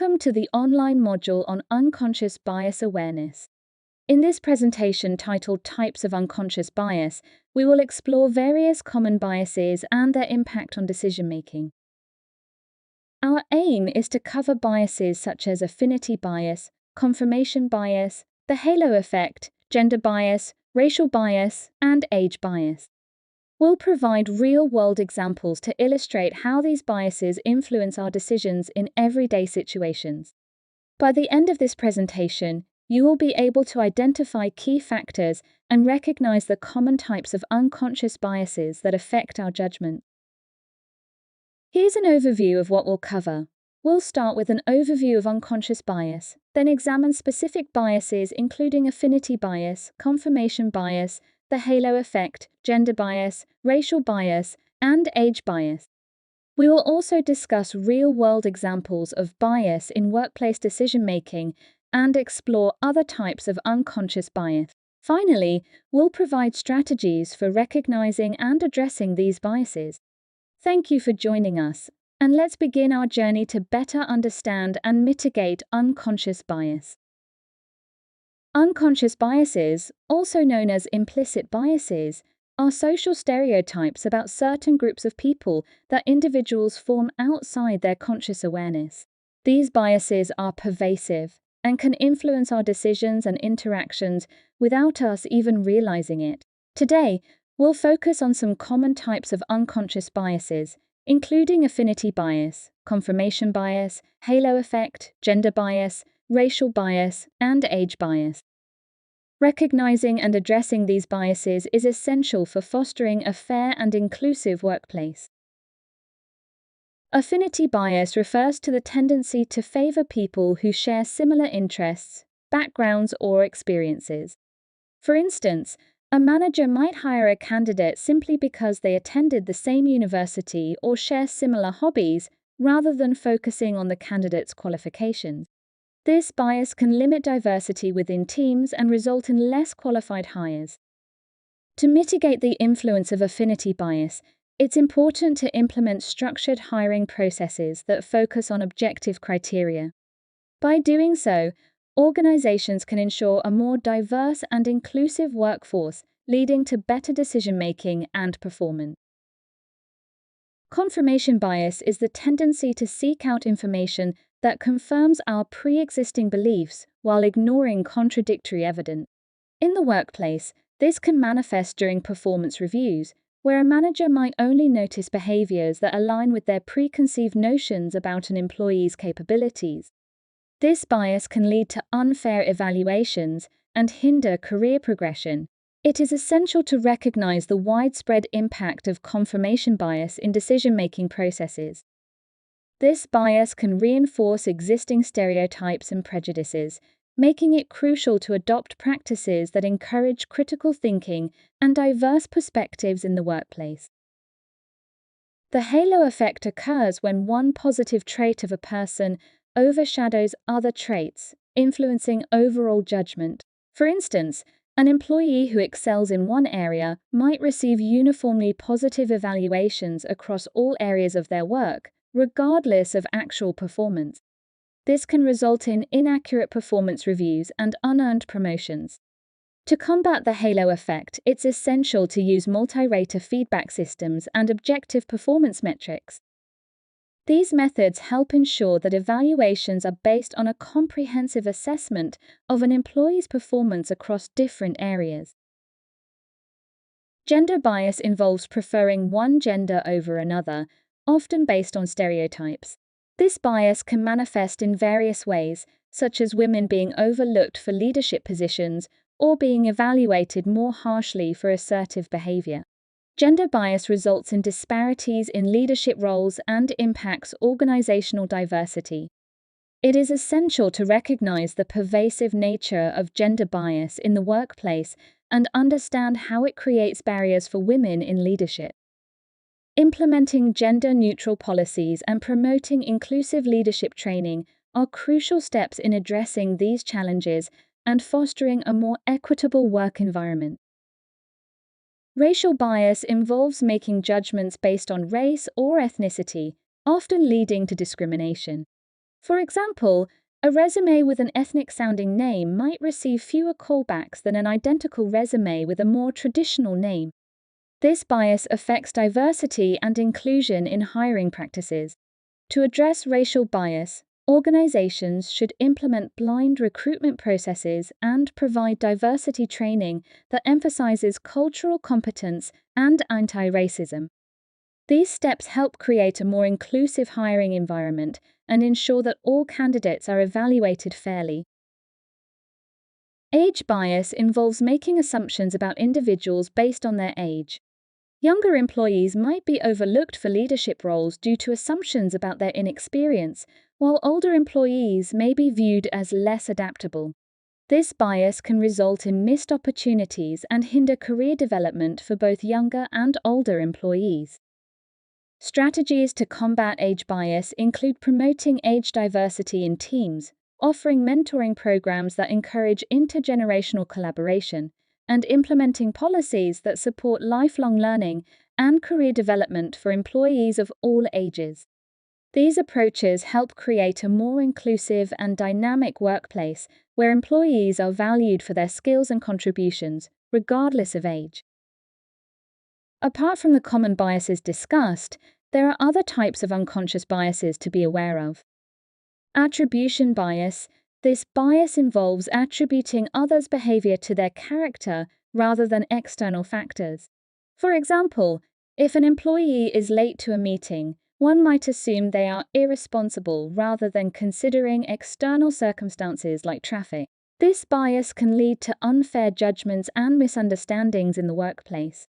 Welcome to the online module on unconscious bias awareness. In this presentation titled Types of Unconscious Bias, we will explore various common biases and their impact on decision-making. Our aim is to cover biases such as affinity bias, confirmation bias, the halo effect, gender bias, racial bias, and age bias. We'll provide real-world examples to illustrate how these biases influence our decisions in everyday situations. By the end of this presentation, you will be able to identify key factors and recognize the common types of unconscious biases that affect our judgment. Here's an overview of what we'll cover. We'll start with an overview of unconscious bias, then examine specific biases including affinity bias, confirmation bias, the halo effect, gender bias, racial bias, and age bias. We will also discuss real-world examples of bias in workplace decision-making and explore other types of unconscious bias. Finally, we'll provide strategies for recognizing and addressing these biases. Thank you for joining us, and let's begin our journey to better understand and mitigate unconscious bias. Unconscious biases, also known as implicit biases, are social stereotypes about certain groups of people that individuals form outside their conscious awareness. These biases are pervasive and can influence our decisions and interactions without us even realizing it. Today, we'll focus on some common types of unconscious biases, including affinity bias, confirmation bias, halo effect, gender bias, racial bias, and age bias. Recognizing and addressing these biases is essential for fostering a fair and inclusive workplace. Affinity bias refers to the tendency to favor people who share similar interests, backgrounds, or experiences. For instance, a manager might hire a candidate simply because they attended the same university or share similar hobbies, rather than focusing on the candidate's qualifications. This bias can limit diversity within teams and result in less qualified hires. To mitigate the influence of affinity bias, it's important to implement structured hiring processes that focus on objective criteria. By doing so, organizations can ensure a more diverse and inclusive workforce, leading to better decision-making and performance. Confirmation bias is the tendency to seek out information that confirms our pre-existing beliefs while ignoring contradictory evidence. In the workplace, this can manifest during performance reviews, where a manager might only notice behaviors that align with their preconceived notions about an employee's capabilities. This bias can lead to unfair evaluations and hinder career progression. It is essential to recognize the widespread impact of confirmation bias in decision-making processes. This bias can reinforce existing stereotypes and prejudices, making it crucial to adopt practices that encourage critical thinking and diverse perspectives in the workplace. The halo effect occurs when one positive trait of a person overshadows other traits, influencing overall judgment. For instance, an employee who excels in one area might receive uniformly positive evaluations across all areas of their work, regardless of actual performance. This can result in inaccurate performance reviews and unearned promotions. To combat the halo effect, it's essential to use multi-rater feedback systems and objective performance metrics. These methods help ensure that evaluations are based on a comprehensive assessment of an employee's performance across different areas. Gender bias involves preferring one gender over another, often based on stereotypes. This bias can manifest in various ways, such as women being overlooked for leadership positions or being evaluated more harshly for assertive behavior. Gender bias results in disparities in leadership roles and impacts organizational diversity. It is essential to recognize the pervasive nature of gender bias in the workplace and understand how it creates barriers for women in leadership. Implementing gender-neutral policies and promoting inclusive leadership training are crucial steps in addressing these challenges and fostering a more equitable work environment. Racial bias involves making judgments based on race or ethnicity, often leading to discrimination. For example, a resume with an ethnic-sounding name might receive fewer callbacks than an identical resume with a more traditional name. This bias affects diversity and inclusion in hiring practices. To address racial bias, organizations should implement blind recruitment processes and provide diversity training that emphasizes cultural competence and anti-racism. These steps help create a more inclusive hiring environment and ensure that all candidates are evaluated fairly. Age bias involves making assumptions about individuals based on their age. Younger employees might be overlooked for leadership roles due to assumptions about their inexperience, while older employees may be viewed as less adaptable. This bias can result in missed opportunities and hinder career development for both younger and older employees. Strategies to combat age bias include promoting age diversity in teams, offering mentoring programs that encourage intergenerational collaboration, and implementing policies that support lifelong learning and career development for employees of all ages. These approaches help create a more inclusive and dynamic workplace where employees are valued for their skills and contributions, regardless of age. Apart from the common biases discussed, there are other types of unconscious biases to be aware of. Attribution bias. This bias involves attributing others' behavior to their character rather than external factors. For example, if an employee is late to a meeting, one might assume they are irresponsible rather than considering external circumstances like traffic. This bias can lead to unfair judgments and misunderstandings in the workplace.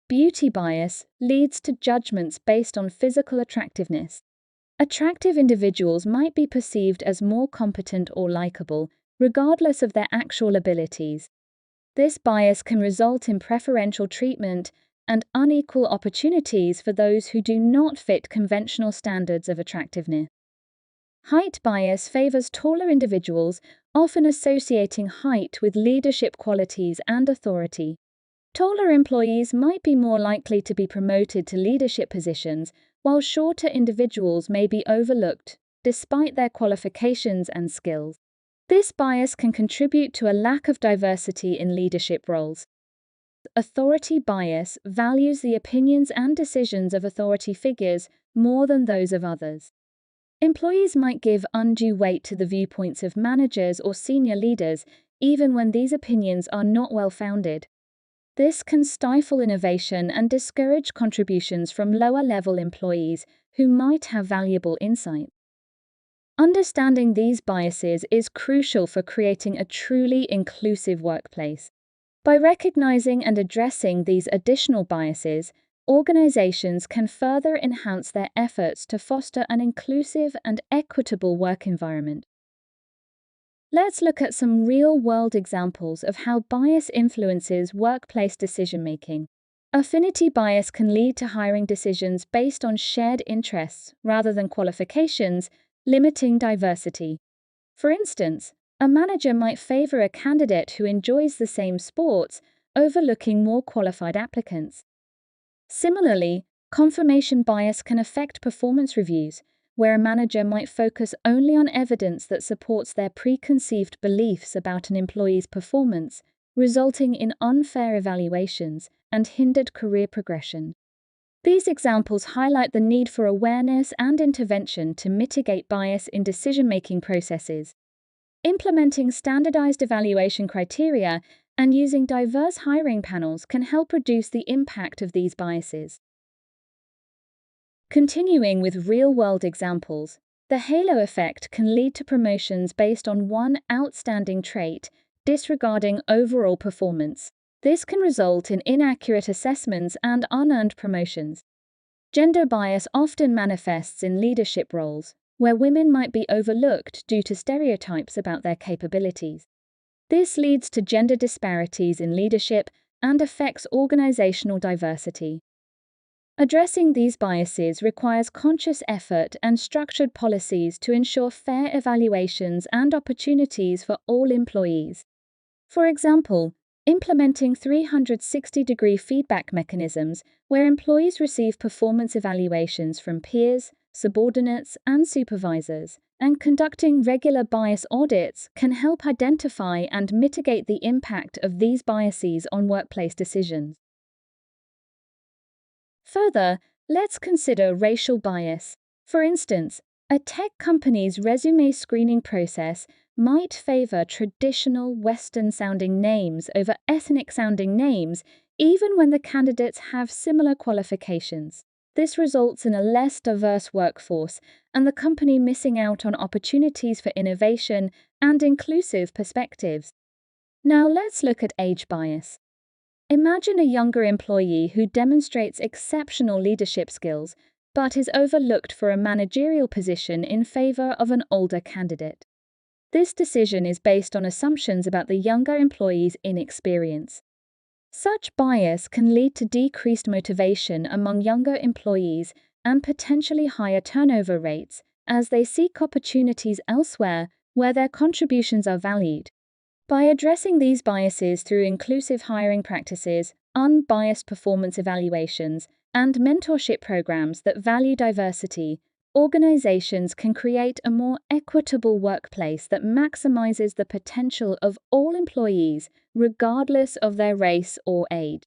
Beauty bias leads to judgments based on physical attractiveness. Attractive individuals might be perceived as more competent or likable, regardless of their actual abilities. This bias can result in preferential treatment and unequal opportunities for those who do not fit conventional standards of attractiveness. Height bias favors taller individuals, often associating height with leadership qualities and authority. Taller employees might be more likely to be promoted to leadership positions, while shorter individuals may be overlooked, despite their qualifications and skills. This bias can contribute to a lack of diversity in leadership roles. Authority bias values the opinions and decisions of authority figures more than those of others. Employees might give undue weight to the viewpoints of managers or senior leaders, even when these opinions are not well-founded. This can stifle innovation and discourage contributions from lower-level employees who might have valuable insight. Understanding these biases is crucial for creating a truly inclusive workplace. By recognizing and addressing these additional biases, organizations can further enhance their efforts to foster an inclusive and equitable work environment. Let's look at some real-world examples of how bias influences workplace decision-making. Affinity bias can lead to hiring decisions based on shared interests rather than qualifications, limiting diversity. For instance, a manager might favor a candidate who enjoys the same sports, overlooking more qualified applicants. Similarly, confirmation bias can affect performance reviews, where a manager might focus only on evidence that supports their preconceived beliefs about an employee's performance, resulting in unfair evaluations and hindered career progression. These examples highlight the need for awareness and intervention to mitigate bias in decision-making processes. Implementing standardized evaluation criteria and using diverse hiring panels can help reduce the impact of these biases. Continuing with real-world examples, the halo effect can lead to promotions based on one outstanding trait, disregarding overall performance. This can result in inaccurate assessments and unearned promotions. Gender bias often manifests in leadership roles, where women might be overlooked due to stereotypes about their capabilities. This leads to gender disparities in leadership and affects organizational diversity. Addressing these biases requires conscious effort and structured policies to ensure fair evaluations and opportunities for all employees. For example, implementing 360-degree feedback mechanisms where employees receive performance evaluations from peers, subordinates, and supervisors, and conducting regular bias audits can help identify and mitigate the impact of these biases on workplace decisions. Further, let's consider racial bias. For instance, a tech company's resume screening process might favor traditional Western-sounding names over ethnic-sounding names, even when the candidates have similar qualifications. This results in a less diverse workforce and the company missing out on opportunities for innovation and inclusive perspectives. Now let's look at age bias. Imagine a younger employee who demonstrates exceptional leadership skills but is overlooked for a managerial position in favor of an older candidate. This decision is based on assumptions about the younger employee's inexperience. Such bias can lead to decreased motivation among younger employees and potentially higher turnover rates as they seek opportunities elsewhere where their contributions are valued. By addressing these biases through inclusive hiring practices, unbiased performance evaluations, and mentorship programs that value diversity, organizations can create a more equitable workplace that maximizes the potential of all employees, regardless of their race or age.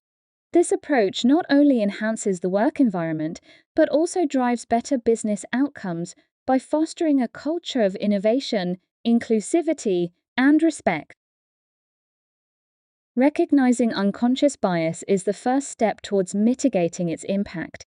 This approach not only enhances the work environment, but also drives better business outcomes by fostering a culture of innovation, inclusivity, and respect. Recognizing unconscious bias is the first step towards mitigating its impact.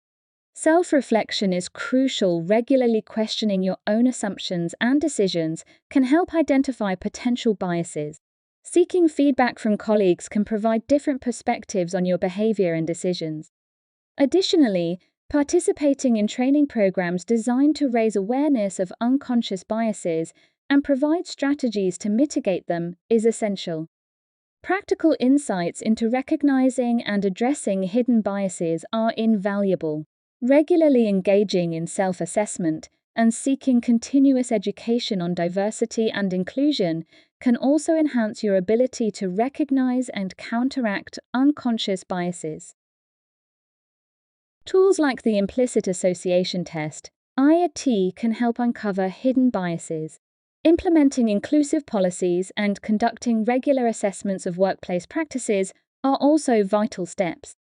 Self-reflection is crucial. Regularly questioning your own assumptions and decisions can help identify potential biases. Seeking feedback from colleagues can provide different perspectives on your behavior and decisions. Additionally, participating in training programs designed to raise awareness of unconscious biases and provide strategies to mitigate them is essential. Practical insights into recognizing and addressing hidden biases are invaluable. Regularly engaging in self-assessment and seeking continuous education on diversity and inclusion can also enhance your ability to recognize and counteract unconscious biases. Tools like the implicit association test, EDIFY, can help uncover hidden biases. Implementing inclusive policies and conducting regular assessments of workplace practices are also vital steps.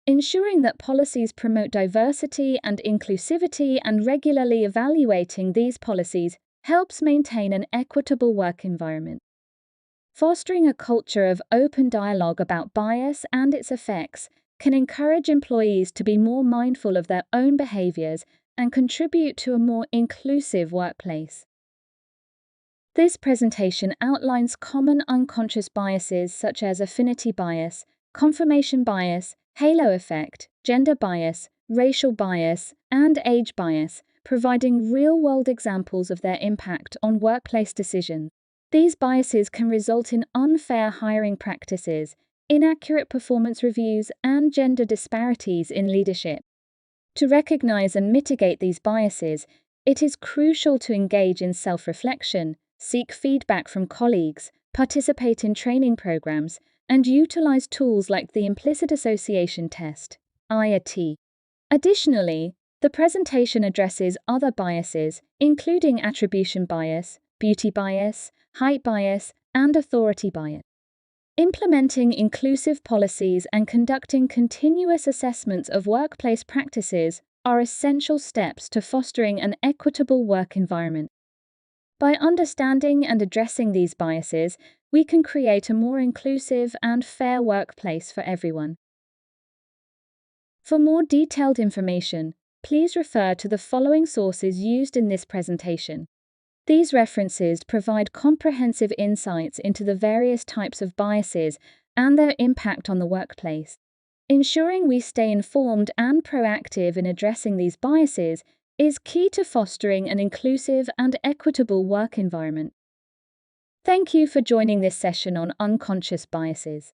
Ensuring that policies promote diversity and inclusivity and regularly evaluating these policies helps maintain an equitable work environment. Fostering a culture of open dialogue about bias and its effects can encourage employees to be more mindful of their own behaviors and contribute to a more inclusive workplace. This presentation outlines common unconscious biases such as affinity bias, confirmation bias, halo effect, gender bias, racial bias, and age bias, providing real-world examples of their impact on workplace decisions. These biases can result in unfair hiring practices, inaccurate performance reviews, and gender disparities in leadership. To recognize and mitigate these biases, it is crucial to engage in self-reflection, seek feedback from colleagues, participate in training programs, and utilize tools like the implicit association test, EDIFY. Additionally, the presentation addresses other biases, including attribution bias, beauty bias, height bias, and authority bias. Implementing inclusive policies and conducting continuous assessments of workplace practices are essential steps to fostering an equitable work environment. By understanding and addressing these biases, we can create a more inclusive and fair workplace for everyone. For more detailed information, please refer to the following sources used in this presentation. These references provide comprehensive insights into the various types of biases and their impact on the workplace. Ensuring we stay informed and proactive in addressing these biases is key to fostering an inclusive and equitable work environment. Thank you for joining this session on unconscious biases.